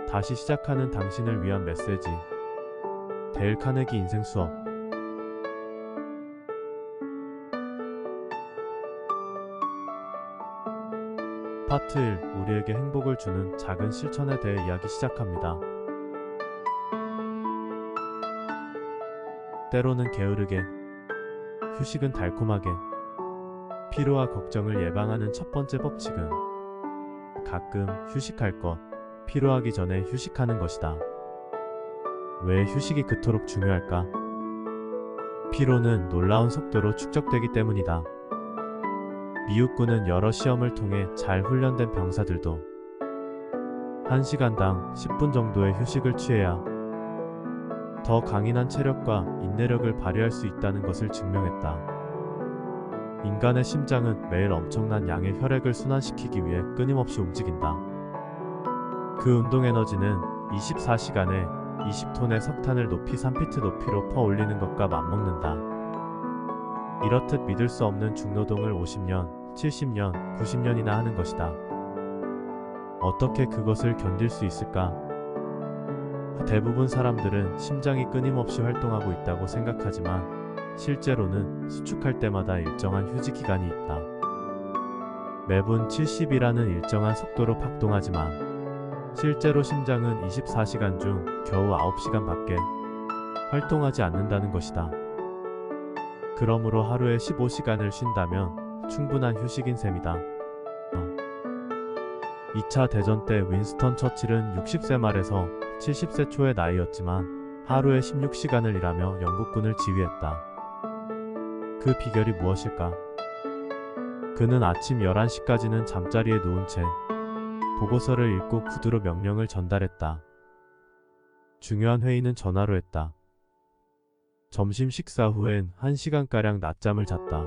다시 시작하는 당신을 위한 메시지. 데일 카네기 인생 수업. 파트 1. 우리에게 행복을 주는 작은 실천에 대해 이야기 시작합니다. 때로는 게으르게, 휴식은 달콤하게. 피로와 걱정을 예방하는 첫 번째 법칙은 가끔 휴식할 것, 피로하기 전에 휴식하는 것이다. 왜 휴식이 그토록 중요할까? 피로는 놀라운 속도로 축적되기 때문이다. 미국군은 여러 시험을 통해 잘 훈련된 병사들도 1시간당 10분 정도의 휴식을 취해야 더 강인한 체력과 인내력을 발휘할 수 있다는 것을 증명했다. 인간의 심장은 매일 엄청난 양의 혈액을 순환시키기 위해 끊임없이 움직인다. 그 운동 에너지는 24시간에 20톤의 석탄을 높이 3피트 높이로 퍼올리는 것과 맞먹는다. 이렇듯 믿을 수 없는 중노동을 50년, 70년, 90년이나 하는 것이다. 어떻게 그것을 견딜 수 있을까? 대부분 사람들은 심장이 끊임없이 활동하고 있다고 생각하지만 실제로는 수축할 때마다 일정한 휴지 기간이 있다. 매분 70이라는 일정한 속도로 박동하지만 실제로 심장은 24시간 중 겨우 9시간 밖에 활동하지 않는다는 것이다. 그러므로 하루에 15시간을 쉰다면 충분한 휴식인 셈이다. 2차 대전 때 윈스턴 처칠은 60세 말에서 70세 초의 나이였지만 하루에 16시간을 일하며 영국군을 지휘했다. 그 비결이 무엇일까? 그는 아침 11시까지는 잠자리에 누운 채 보고서를 읽고 구두로 명령을 전달했다. 중요한 회의는 전화로 했다. 점심 식사 후엔 1시간가량 낮잠을 잤다.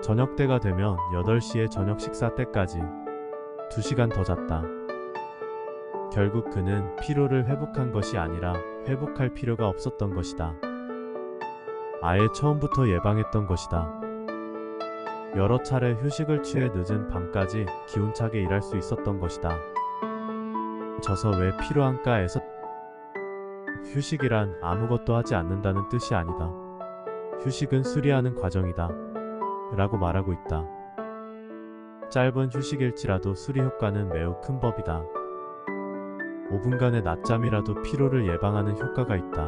저녁 때가 되면 8시에 저녁 식사 때까지 2시간 더 잤다. 결국 그는 피로를 회복한 것이 아니라 회복할 필요가 없었던 것이다. 아예 처음부터 예방했던 것이다. 여러 차례 휴식을 취해 늦은 밤까지 기운차게 일할 수 있었던 것이다. 져서 왜 필요한가에서 휴식이란 아무것도 하지 않는다는 뜻이 아니다. 휴식은 수리하는 과정이다. 라고 말하고 있다. 짧은 휴식일지라도 수리 효과는 매우 큰 법이다. 5분간의 낮잠이라도 피로를 예방하는 효과가 있다.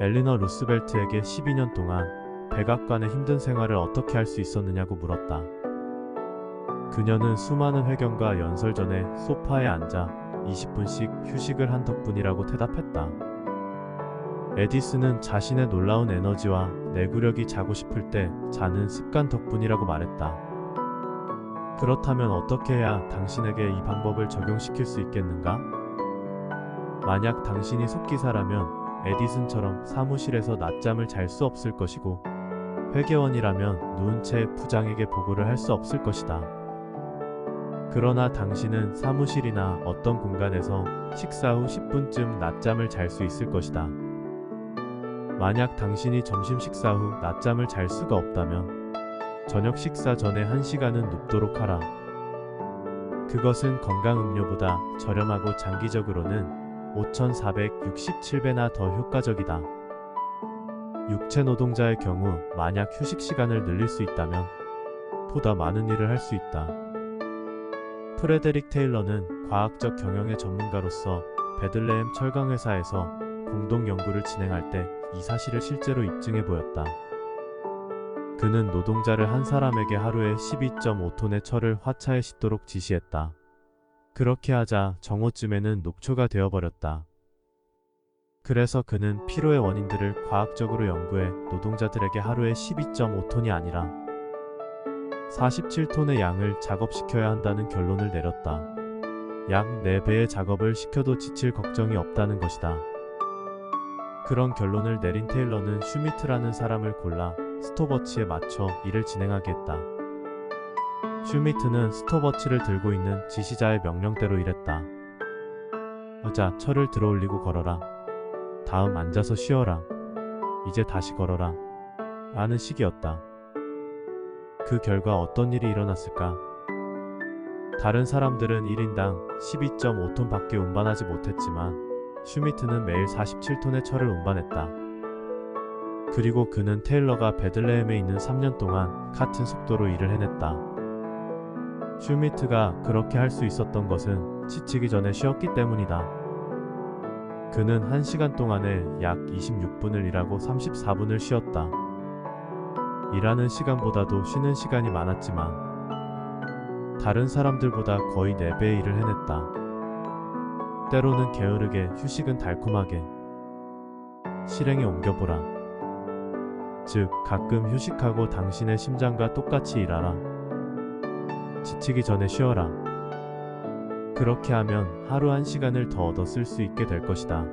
엘리너 루스벨트에게 12년 동안 백악관의 힘든 생활을 어떻게 할 수 있었느냐고 물었다. 그녀는 수많은 회견과 연설 전에 소파에 앉아 20분씩 휴식을 한 덕분이라고 대답했다. 에디슨은 자신의 놀라운 에너지와 내구력이 자고 싶을 때 자는 습관 덕분이라고 말했다. 그렇다면 어떻게 해야 당신에게 이 방법을 적용시킬 수 있겠는가? 만약 당신이 속기사라면 에디슨처럼 사무실에서 낮잠을 잘 수 없을 것이고 회계원이라면 누운 채 부장에게 보고를 할 수 없을 것이다. 그러나 당신은 사무실이나 어떤 공간에서 식사 후 10분쯤 낮잠을 잘 수 있을 것이다. 만약 당신이 점심 식사 후 낮잠을 잘 수가 없다면 저녁 식사 전에 1시간은 눕도록 하라. 그것은 건강음료보다 저렴하고 장기적으로는 5,467배나 더 효과적이다. 육체 노동자의 경우 만약 휴식 시간을 늘릴 수 있다면 보다 많은 일을 할 수 있다. 프레데릭 테일러는 과학적 경영의 전문가로서 베들레헴 철강회사에서 공동 연구를 진행할 때 이 사실을 실제로 입증해 보였다. 그는 노동자를 한 사람에게 하루에 12.5톤의 철을 화차에 싣도록 지시했다. 그렇게 하자 정오쯤에는 녹초가 되어버렸다. 그래서 그는 피로의 원인들을 과학적으로 연구해 노동자들에게 하루에 12.5톤이 아니라 47톤의 양을 작업시켜야 한다는 결론을 내렸다. 약 4배의 작업을 시켜도 지칠 걱정이 없다는 것이다. 그런 결론을 내린 테일러는 슈미트라는 사람을 골라 스톱워치에 맞춰 일을 진행하게 했다. 슈미트는 스톱워치를 들고 있는 지시자의 명령대로 일했다. 자, 철을 들어올리고 걸어라. 다음 앉아서 쉬어라. 이제 다시 걸어라. 라는 식이었다. 그 결과 어떤 일이 일어났을까? 다른 사람들은 1인당 12.5톤밖에 운반하지 못했지만 슈미트는 매일 47톤의 철을 운반했다. 그리고 그는 테일러가 베들레헴에 있는 3년 동안 같은 속도로 일을 해냈다. 슈미트가 그렇게 할 수 있었던 것은 지치기 전에 쉬었기 때문이다. 그는 1시간 동안에 약 26분을 일하고 34분을 쉬었다. 일하는 시간보다도 쉬는 시간이 많았지만 다른 사람들보다 거의 4배의 일을 해냈다. 때로는 게으르게, 휴식은 달콤하게 실행에 옮겨보라. 즉, 가끔 휴식하고 당신의 심장과 똑같이 일하라. 지치기 전에 쉬어라. 그렇게 하면 하루 1시간을 더 얻어 쓸 수 있게 될 것이다.